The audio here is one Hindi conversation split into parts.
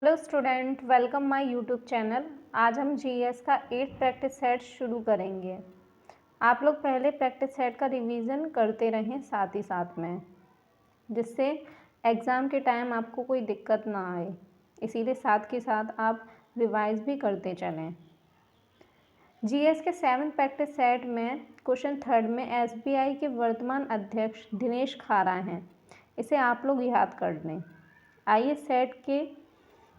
Hello student, welcome my YouTube channel. आज हम जीएस का 8 प्रैक्टिस सेट शुरू करेंगे। आप लोग पहले प्रैक्टिस सेट का रिवीजन करते रहें साथ ही साथ में, जिससे एग्ज़ाम के टाइम आपको कोई दिक्कत ना आए। इसीलिए साथ के साथ आप रिवाइज भी करते चलें। जीएस के 7 प्रैक्टिस सेट में क्वेश्चन 3 में एसबीआई के वर्तमान अध्यक्ष दिनेश खारा हैं। इसे आप लोग याद कर लें। आइए सेट के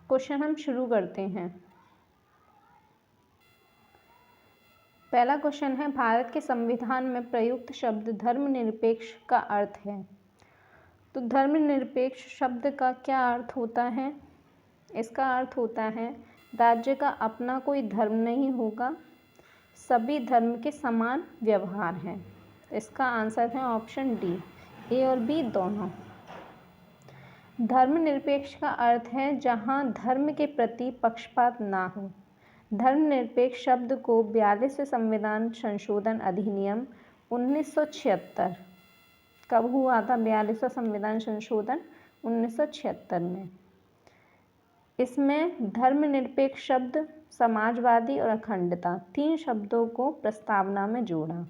क्वेश्चन हम शुरू करते हैं। पहला क्वेश्चन है, भारत के संविधान में प्रयुक्त शब्द धर्मनिरपेक्ष का अर्थ है। तो धर्मनिरपेक्ष शब्द का क्या अर्थ होता है? इसका अर्थ होता है राज्य का अपना कोई धर्म नहीं होगा, सभी धर्म के समान व्यवहार है। इसका आंसर है ऑप्शन डी, ए और बी दोनों। धर्मनिरपेक्ष का अर्थ है जहां धर्म के प्रति पक्षपात ना हो। धर्मनिरपेक्ष शब्द को 42वें संविधान संशोधन अधिनियम 1976 कब हुआ था? 42वां संविधान संशोधन 1976 में। इसमें धर्मनिरपेक्ष शब्द, समाजवादी और अखंडता 3 शब्दों को प्रस्तावना में जोड़ा।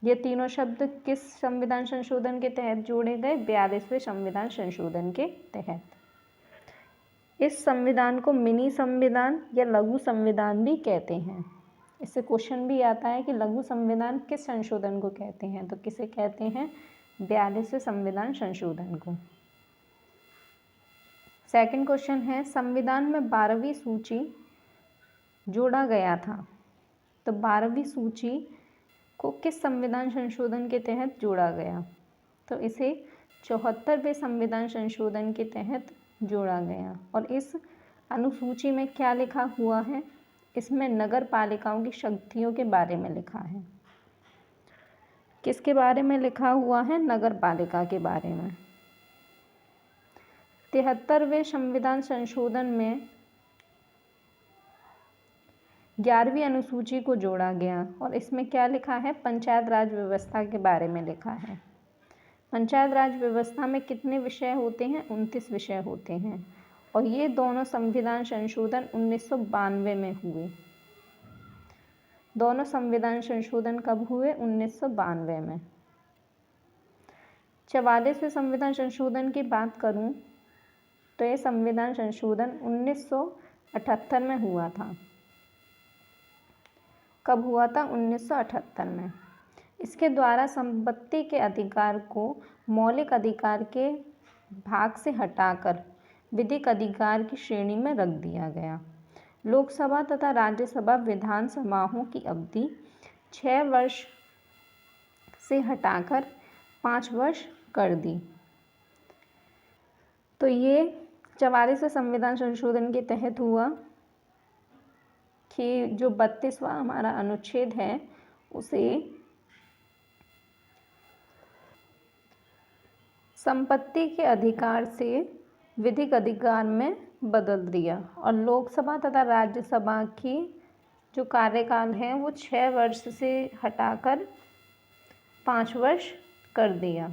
ये तीनों शब्द किस संविधान संशोधन के तहत जोड़े गए? 42वें संविधान संशोधन के तहत। इस संविधान को मिनी संविधान या लघु संविधान भी कहते हैं। इससे क्वेश्चन भी आता है कि लघु संविधान किस संशोधन को कहते हैं, तो किसे कहते हैं? 42वें संविधान संशोधन को। सेकंड क्वेश्चन है, संविधान में 12वीं सूची जोड़ा गया था। तो 12वीं सूची को किस संविधान संशोधन के तहत जोड़ा गया? तो इसे 74वें संविधान संशोधन के तहत जोड़ा गया। और इस अनुसूची में क्या लिखा हुआ है? इसमें नगर पालिकाओं की शक्तियों के बारे में लिखा है। किसके बारे में लिखा हुआ है? नगर पालिका के बारे में। 73वें संविधान संशोधन में 11वीं अनुसूची को जोड़ा गया और इसमें क्या लिखा है? पंचायत राज व्यवस्था के बारे में लिखा है। पंचायत राज व्यवस्था में कितने विषय होते हैं? 29 विषय होते हैं। और ये दोनों संविधान संशोधन 1992 में हुए। दोनों संविधान संशोधन कब हुए? 1992 में। 44वें संविधान संशोधन की बात करूं तो ये संविधान संशोधन 1978 में हुआ था। कब हुआ था? 1978 में। इसके द्वारा संपत्ति के अधिकार को मौलिक अधिकार के भाग से हटाकर विधिक अधिकार की श्रेणी में रख दिया गया। लोकसभा तथा राज्यसभा विधानसभाओं की अवधि 6 वर्ष से हटाकर 5 वर्ष कर दी। तो ये 44वें संविधान संशोधन के तहत हुआ कि जो 32वां हमारा अनुच्छेद है उसे संपत्ति के अधिकार से विधिक अधिकार में बदल दिया और लोकसभा तथा राज्यसभा की जो कार्यकाल है वो 6 वर्ष से हटाकर 5 वर्ष कर दिया।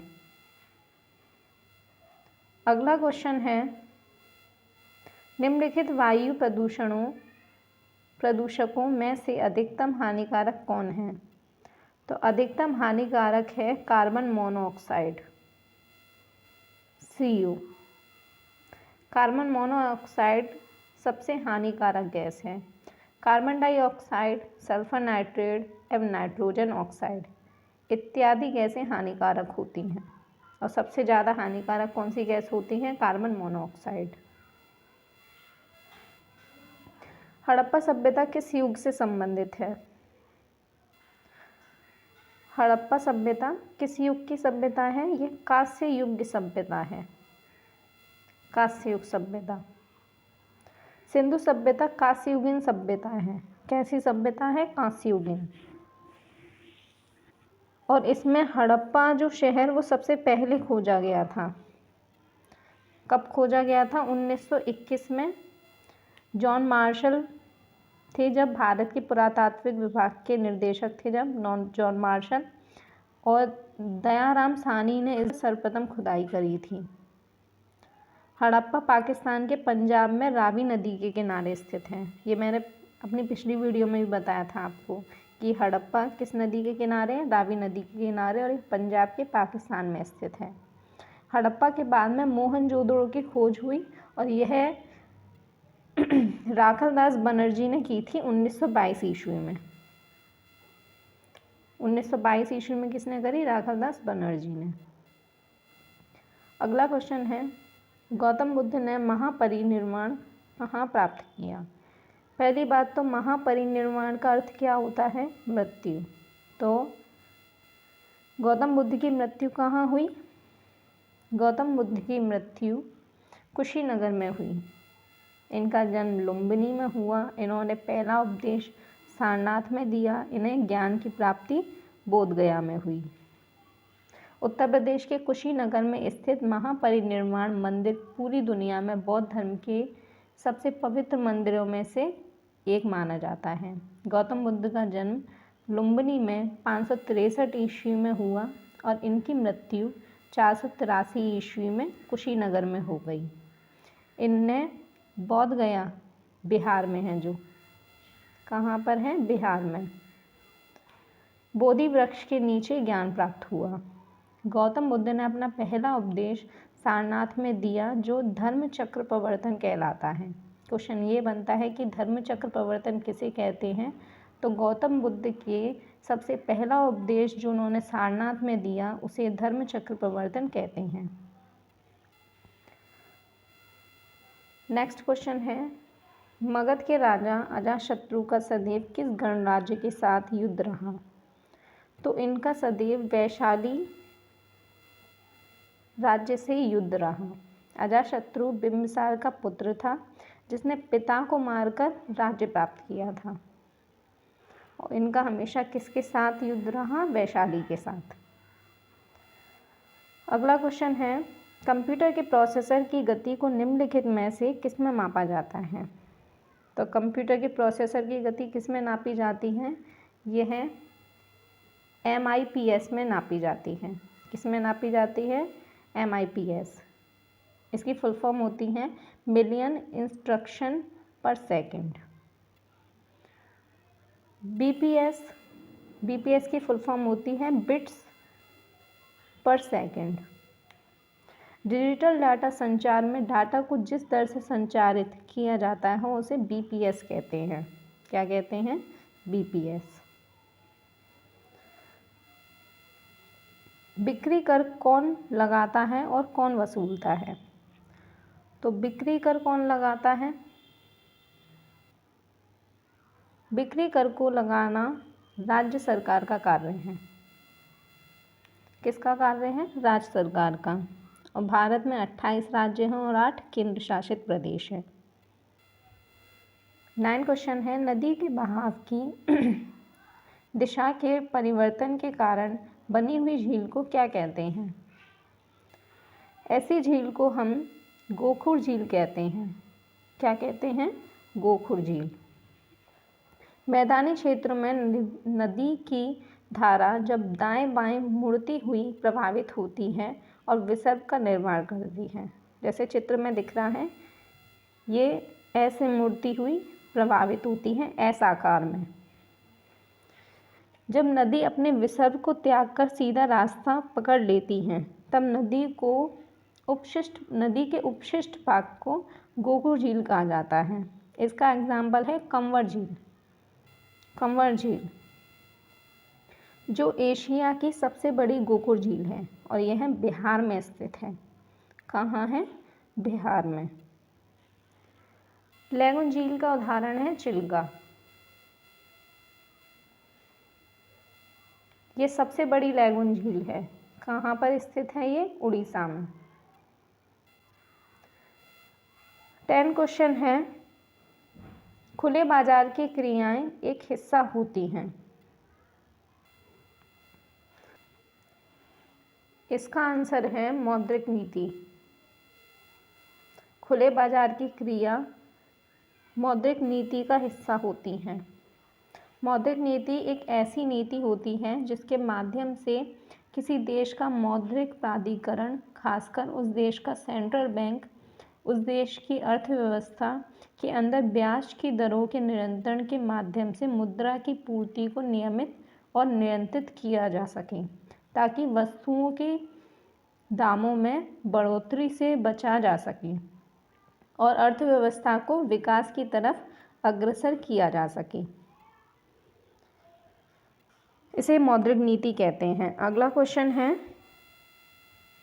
अगला क्वेश्चन है, निम्नलिखित वायु प्रदूषकों में से अधिकतम हानिकारक कौन है? तो अधिकतम हानिकारक है carbon monoxide, CO। Carbon monoxide सबसे हानिकारक गैस है। कार्बन डाइऑक्साइड, सल्फर नाइट्रेट एवं नाइट्रोजन ऑक्साइड इत्यादि गैसें हानिकारक होती हैं और सबसे ज़्यादा हानिकारक कौन सी गैस होती है? Carbon monoxide. हड़प्पा सभ्यता किस युग से संबंधित है? हड़प्पा सभ्यता किस युग की सभ्यता है? ये कांस्य युग की सभ्यता है। कांस्य युग सभ्यता। सिंधु सभ्यता कांस्ययुगीन सभ्यता है। कैसी सभ्यता है? कांस्ययुगीन। और इसमें हड़प्पा जो शहर वो सबसे पहले खोजा गया था। कब खोजा गया था? 1921 में। जॉन मार्शल थे जब भारत के पुरातात्विक विभाग के निर्देशक थे जब जॉन मार्शल, और दयाराम साहनी ने इस सर्वप्रथम खुदाई करी थी। हड़प्पा पाकिस्तान के पंजाब में रावी नदी के किनारे स्थित है। ये मैंने अपनी पिछली वीडियो में भी बताया था आपको कि हड़प्पा किस नदी के किनारे है, रावी नदी के किनारे, और ये पंजाब के पाकिस्तान में स्थित है। हड़प्पा के बाद में मोहनजोदड़ो की खोज हुई और यह राखालदास बनर्जी ने की थी 1922 ईस्वी में। 1922 ईस्वी में किसने करी? राखालदास बनर्जी ने। अगला क्वेश्चन है, गौतम बुद्ध ने महापरिनिर्वाण कहाँ प्राप्त किया? पहली बात तो महापरिनिर्वाण का अर्थ क्या होता है? मृत्यु। तो गौतम बुद्ध की मृत्यु कहाँ हुई? गौतम बुद्ध की मृत्यु कुशीनगर में हुई। इनका जन्म लुम्बिनी में हुआ। इन्होंने पहला उपदेश सारनाथ में दिया। इन्हें ज्ञान की प्राप्ति बोधगया में हुई। उत्तर प्रदेश के कुशीनगर में स्थित महापरिनिर्वाण मंदिर पूरी दुनिया में बौद्ध धर्म के सबसे पवित्र मंदिरों में से एक माना जाता है। गौतम बुद्ध का जन्म लुम्बिनी में 563 ईस्वी में हुआ और इनकी मृत्यु 483 ईस्वी में कुशीनगर में हो गई। इनने बोधगया बिहार में है, जो कहाँ पर है? बिहार में। बोधि वृक्ष के नीचे ज्ञान प्राप्त हुआ। गौतम बुद्ध ने अपना पहला उपदेश सारनाथ में दिया, जो धर्म चक्र प्रवर्तन कहलाता है। क्वेश्चन ये बनता है कि धर्म चक्र प्रवर्तन किसे कहते हैं? तो गौतम बुद्ध के सबसे पहला उपदेश जो उन्होंने सारनाथ में दिया उसे धर्म चक्र प्रवर्तन कहते हैं। नेक्स्ट क्वेश्चन है, मगध के राजा अजातशत्रु का सदैव किस गणराज्य के साथ युद्ध रहा? तो इनका सदैव वैशाली राज्य से युद्ध रहा। अजातशत्रु बिंबिसार का पुत्र था, जिसने पिता को मारकर राज्य प्राप्त किया था, और इनका हमेशा किसके साथ युद्ध रहा? वैशाली के साथ। अगला क्वेश्चन है, कंप्यूटर के प्रोसेसर की गति को निम्नलिखित में से किस में मापा जाता है? तो कंप्यूटर के प्रोसेसर की गति किस में नापी जाती है? यह MIPS में नापी जाती है। किस में नापी जाती है? MIPS। इसकी फुल फॉर्म होती है मिलियन इंस्ट्रक्शन पर सेकेंड। BPS की फुल फॉर्म होती है बिट्स पर सेकेंड। डिजिटल डाटा संचार में डाटा को जिस दर से संचारित किया जाता है उसे BPS कहते हैं। क्या कहते हैं? BPS। बिक्री कर कौन लगाता है और कौन वसूलता है? तो बिक्री कर कौन लगाता है? बिक्री कर को लगाना राज्य सरकार का कार्य है। किसका कार्य है? राज्य सरकार का। और भारत में 28 राज्य हैं और 8 केंद्र शासित प्रदेश हैं। 9 क्वेश्चन है, नदी के बहाव की दिशा के परिवर्तन के कारण बनी हुई झील को क्या कहते हैं? ऐसी झील को हम गोखुर झील कहते हैं। क्या कहते हैं? गोखुर झील। मैदानी क्षेत्र में नदी की धारा जब दाएं बाएं मुड़ती हुई प्रभावित होती है और विसर्ग का निर्माण करती है। जैसे चित्र में दिख रहा है, ये ऐसे मुड़ती हुई प्रभावित होती है, ऐसा आकार में। जब नदी अपने विसर्ग को त्याग कर सीधा रास्ता पकड़ लेती है, तब नदी के उपशिष्ट भाग को गोखुर झील कहा जाता है। इसका एग्जाम्पल है कंवर झील। कंवर झील जो एशिया की सबसे बड़ी गोखुर झील है और यह बिहार में स्थित है। कहाँ है? बिहार में। लैगून झील का उदाहरण है चिल्का। ये सबसे बड़ी लैगून झील है। कहाँ पर स्थित है ये? उड़ीसा में। 10 क्वेश्चन है, खुले बाजार की क्रियाएं एक हिस्सा होती हैं। इसका आंसर है मौद्रिक नीति। खुले बाजार की क्रिया मौद्रिक नीति का हिस्सा होती हैं। मौद्रिक नीति एक ऐसी नीति होती है जिसके माध्यम से किसी देश का मौद्रिक प्राधिकरण, खासकर उस देश का सेंट्रल बैंक, उस देश की अर्थव्यवस्था के अंदर ब्याज की दरों के नियंत्रण के माध्यम से मुद्रा की पूर्ति को नियमित और नियंत्रित किया जा सके, ताकि वस्तुओं के दामों में बढ़ोतरी से बचा जा सके और अर्थव्यवस्था को विकास की तरफ अग्रसर किया जा सके। इसे मौद्रिक नीति कहते हैं। अगला क्वेश्चन है,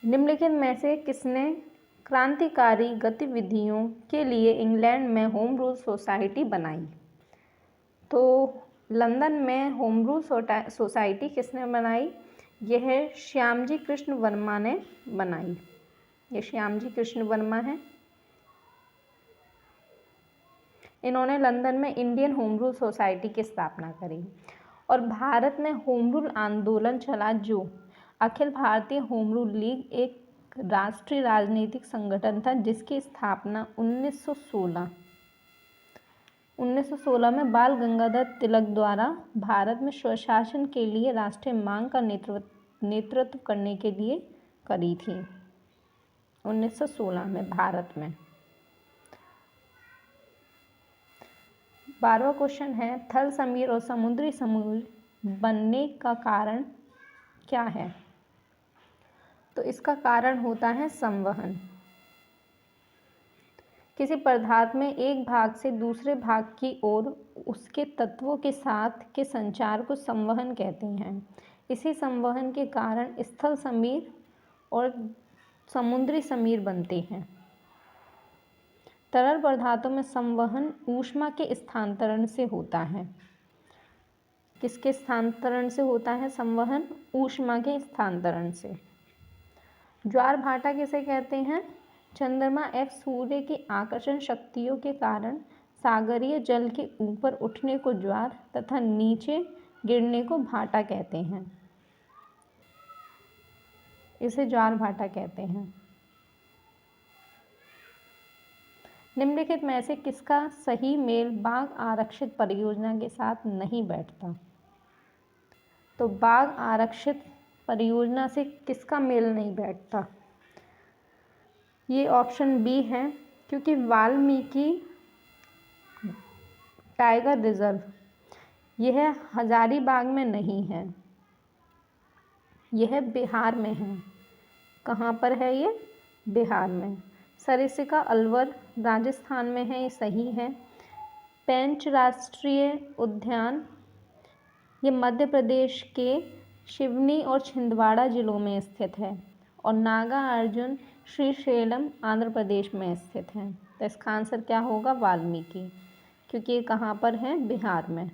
निम्नलिखित में से किसने क्रांतिकारी गतिविधियों के लिए इंग्लैंड में होम रूल सोसाइटी बनाई? तो लंदन में होम रूल सोसाइटी किसने बनाई? यह श्यामजी कृष्ण वर्मा ने बनाई। ये श्यामजी कृष्ण वर्मा है। इन्होंने लंदन में इंडियन होम रूल सोसाइटी की स्थापना करी। और भारत में होम रूल आंदोलन चला, जो Akhil Bharatiya home rule league एक राष्ट्रीय राजनीतिक संगठन था, जिसकी स्थापना 1916 में बाल गंगाधर तिलक द्वारा भारत में स्वशासन के लिए राष्ट्रीय मांग का नेतृत्व करने के लिए करी थी। 1916 में भारत में। 12वां क्वेश्चन है, थल समीर और समुद्री समीर बनने का कारण क्या है? तो इसका कारण होता है संवहन। किसी पदार्थ में एक भाग से दूसरे भाग की ओर उसके तत्वों के साथ के संचार को संवहन कहते हैं। इसी संवहन के कारण स्थल समीर और समुद्री समीर बनते हैं। तरल पदार्थों में संवहन ऊष्मा के स्थानांतरण से होता है। किसके स्थानांतरण से होता है संवहन? ऊष्मा के स्थानांतरण से। ज्वार भाटा किसे कहते हैं? चंद्रमा एवं सूर्य की आकर्षण शक्तियों के कारण सागरीय जल के ऊपर उठने को ज्वार तथा नीचे गिरने को भाटा कहते हैं। इसे ज्वार भाटा कहते हैं। निम्नलिखित में से किसका सही मेल बाघ आरक्षित परियोजना के साथ नहीं बैठता? तो बाघ आरक्षित परियोजना से किसका मेल नहीं बैठता? ये ऑप्शन बी है, क्योंकि वाल्मीकि टाइगर रिजर्व यह हजारीबाग में नहीं है, यह बिहार में है। कहाँ पर है ये? बिहार में। सरिस्का अलवर राजस्थान में है, ये सही है। पेंच राष्ट्रीय उद्यान ये मध्य प्रदेश के सिवनी और छिंदवाड़ा जिलों में स्थित है। और नागार्जुन श्रीशैलम आंध्र प्रदेश में स्थित है। तो इसका आंसर क्या होगा? वाल्मीकि, क्योंकि ये कहाँ पर है? बिहार में।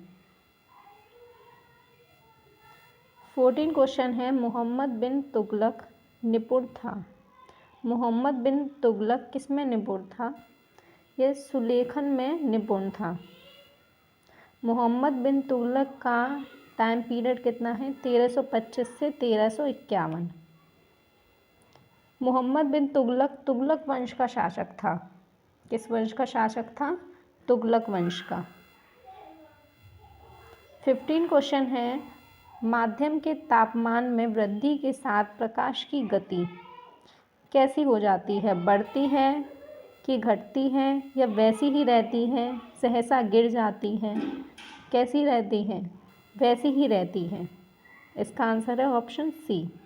14 क्वेश्चन है, मोहम्मद बिन तुगलक निपुण था। मोहम्मद बिन तुगलक किस में निपुण था? यह सुलेखन में निपुण था। मोहम्मद बिन तुगलक का टाइम पीरियड कितना है? 1325 से 1351। मोहम्मद बिन तुगलक तुगलक वंश का शासक था। किस वंश का शासक था? तुगलक वंश का। 15 क्वेश्चन है, माध्यम के तापमान में वृद्धि के साथ प्रकाश की गति कैसी हो जाती है? बढ़ती है कि घटती है या वैसी ही रहती है, सहसा गिर जाती है? कैसी रहती है? वैसी ही रहती है। इसका आंसर है ऑप्शन सी।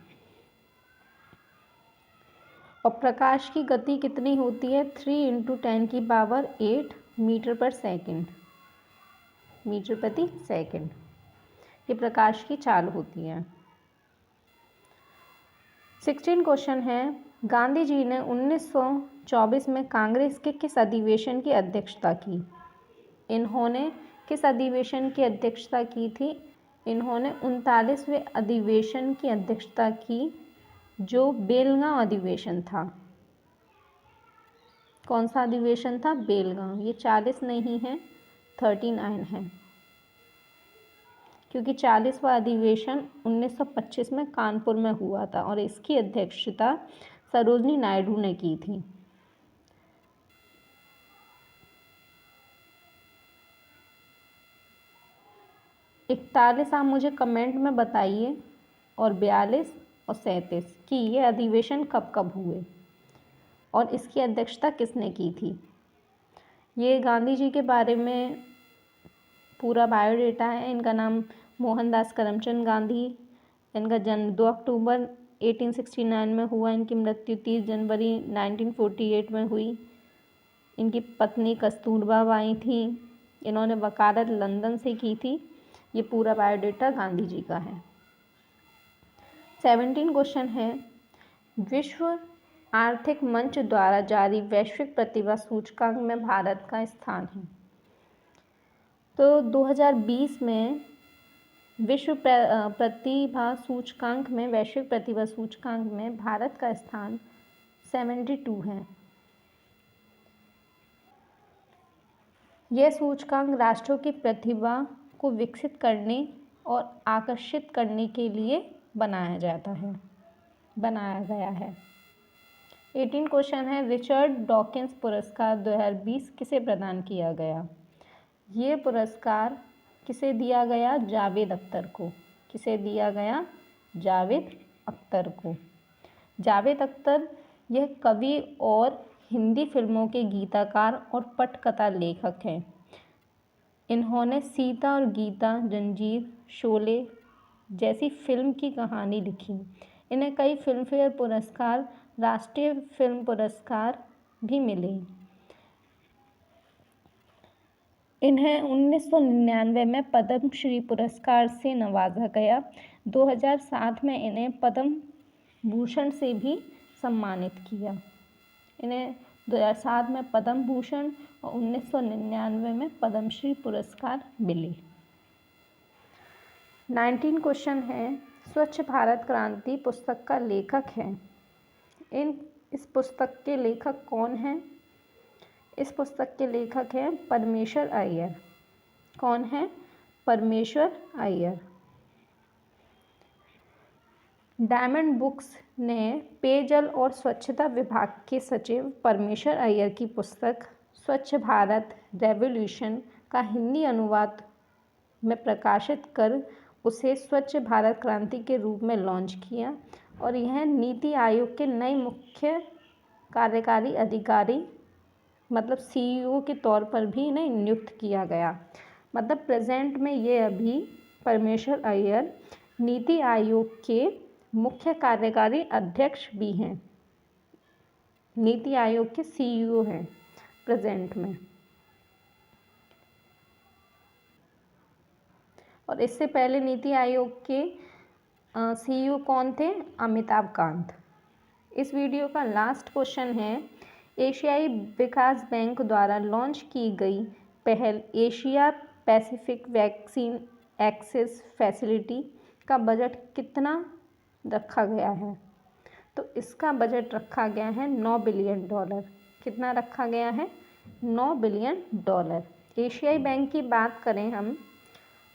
और प्रकाश की गति कितनी होती है? 3 × 10⁸ मीटर पर सेकंड, मीटर प्रति सेकंड। ये प्रकाश की चाल होती है। 16 क्वेश्चन है, गांधी जी ने 1924 में कांग्रेस के किस अधिवेशन की अध्यक्षता की? इन्होंने किस अधिवेशन की अध्यक्षता की थी? इन्होंने 39वें अधिवेशन की अध्यक्षता की, जो बेलगांव अधिवेशन था। कौन सा अधिवेशन था? बेलगांव। ये 40 नहीं है, 39 है, क्योंकि 40वां अधिवेशन 1925 में कानपुर में हुआ था और इसकी अध्यक्षता सरोजनी नायडू ने की थी। इकतालीस आप मुझे कमेंट में बताइए, और 42 और 37 कि ये अधिवेशन कब कब हुए। और इसकी अध्यक्षता किसने की थी? ये गांधी जी के बारे में पूरा बायोडेटा है। इनका नाम मोहनदास करमचंद गांधी। इनका जन्म 2 अक्टूबर 1869 में हुआ। इनकी मृत्यु 30 जनवरी 1948 में हुई। इनकी पत्नी कस्तूरबा बाई थी। इन्होंने वकालत लंदन से की थी। ये पूरा बायोडेटा गांधी जी का है। 17 क्वेश्चन है, विश्व आर्थिक मंच द्वारा जारी वैश्विक प्रतिभा सूचकांक में भारत का स्थान है। तो 2020 में विश्व प्रतिभा सूचकांक में, वैश्विक प्रतिभा सूचकांक में भारत का स्थान 72 है। यह सूचकांक राष्ट्रों की प्रतिभा को विकसित करने और आकर्षित करने के लिए बनाया गया है। 18 क्वेश्चन है, रिचर्ड डॉकिंस पुरस्कार 2020 किसे प्रदान किया गया? ये पुरस्कार किसे दिया गया? जावेद अख्तर को। किसे दिया गया? जावेद अख्तर को। जावेद अख्तर यह कवि और हिंदी फिल्मों के गीतकार और पटकथा लेखक हैं। इन्होंने सीता और गीता, जंजीर, शोले जैसी फिल्म की कहानी लिखी। इन्हें कई फिल्मफेयर पुरस्कार, राष्ट्रीय फिल्म पुरस्कार भी मिले। इन्हें 1999 में पद्म श्री पुरस्कार से नवाजा गया। 2007 में इन्हें पद्म भूषण से भी सम्मानित किया। इन्हें 2007 में पद्म भूषण और 1999 में पद्म श्री पुरस्कार मिले। 19 क्वेश्चन है, स्वच्छ भारत क्रांति पुस्तक का लेखक है। इस पुस्तक के लेखक कौन हैं? इस पुस्तक के लेखक हैं परमेश्वर अय्यर। कौन है? परमेश्वर अय्यर। डायमंड बुक्स ने पेयजल और स्वच्छता विभाग के सचिव परमेश्वर अय्यर की पुस्तक स्वच्छ भारत रेवोल्यूशन का हिंदी अनुवाद में प्रकाशित कर उसे स्वच्छ भारत क्रांति के रूप में लॉन्च किया और यह नीति आयोग के नए मुख्य कार्यकारी अधिकारी मतलब CEO के तौर पर भी इन्हें नियुक्त किया गया। मतलब प्रेजेंट में ये अभी परमेश्वर अय्यर नीति आयोग के मुख्य कार्यकारी अध्यक्ष भी हैं। नीति आयोग के CEO हैं प्रेजेंट में। और इससे पहले नीति आयोग के CEO कौन थे? अमिताभ कांत। इस वीडियो का लास्ट क्वेश्चन है, एशियाई विकास बैंक द्वारा लॉन्च की गई पहल Asia Pacific vaccine access facility का बजट कितना रखा गया है? तो इसका बजट रखा गया है $9 बिलियन। कितना रखा गया है? $9 बिलियन। एशियाई बैंक की बात करें हम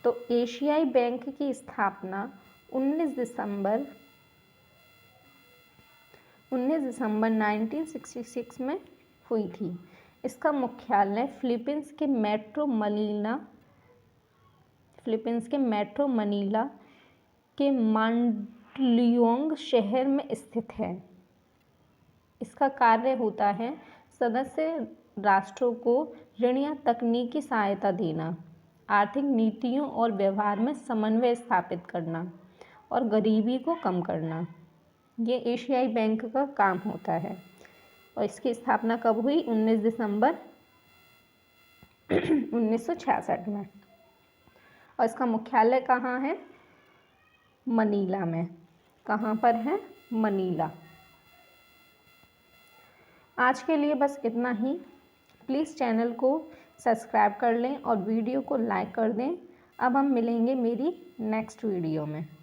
तो एशियाई बैंक की स्थापना 19 दिसंबर 1966 में हुई थी। इसका मुख्यालय फिलीपींस के मेट्रो मनीला के मांडलियोंग शहर में स्थित है। इसका कार्य होता है सदस्य राष्ट्रों को ऋण या तकनीकी सहायता देना, आर्थिक नीतियों और व्यवहार में समन्वय स्थापित करना और गरीबी को कम करना। ये एशियाई बैंक का काम होता है। और इसकी स्थापना कब हुई? 19 दिसंबर 1966 में। और इसका मुख्यालय कहाँ है? मनीला में। कहाँ पर है? मनीला। आज के लिए बस इतना ही। प्लीज़ चैनल को सब्सक्राइब कर लें और वीडियो को लाइक कर दें। अब हम मिलेंगे मेरी नेक्स्ट वीडियो में।